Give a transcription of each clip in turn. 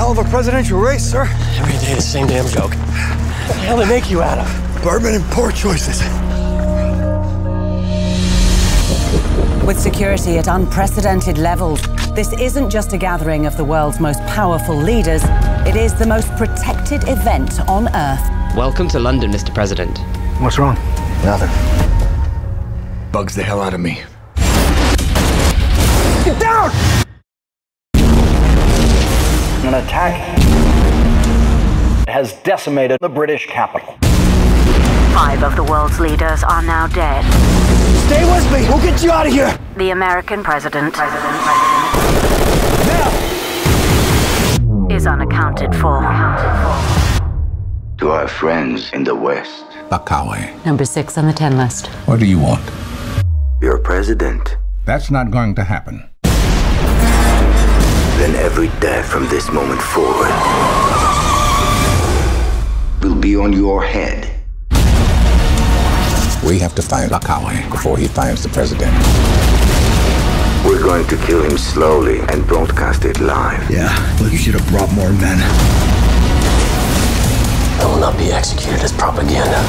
hell of a presidential race, sir. Every day the same damn joke. What the hell they make you out of? Bourbon and poor choices. With security at unprecedented levels, this isn't just a gathering of the world's most powerful leaders, it is the most protected event on Earth. Welcome to London, Mr. President. What's wrong? Nothing. Bugs the hell out of me. Get down! An attack has decimated the British capital. 5 of the world's leaders are now dead. Stay with me. We'll get you out of here. The American president Now! is unaccounted for. To our friends in the West, Bakawe, Number 6 on the 10 list. what do you want? your president. That's not going to happen. Then every death from this moment forward will be on your head. We have to find Bakawe before he finds the president. We're going to kill him slowly and broadcast it live. Yeah, well, you should have brought more men. I will not be executed as propaganda.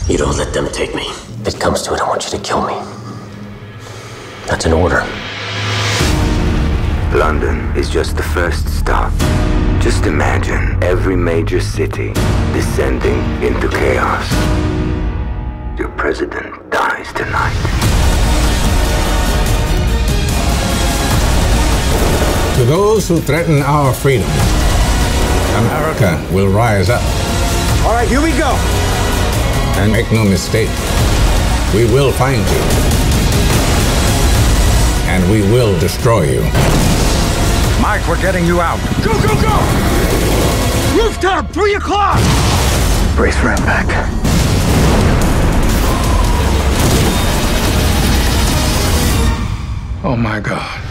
You don't let them take me. If it comes to it, I want you to kill me. That's an order. London is just the first stop. Just imagine every major city descending into chaos. Your president dies tonight. To those who threaten our freedom, America will rise up. All right, here we go. And make no mistake, we will find you. And we will destroy you. Mike, we're getting you out. Go, go, go! Rooftop, 3 o'clock! Brace for impact. Oh my God.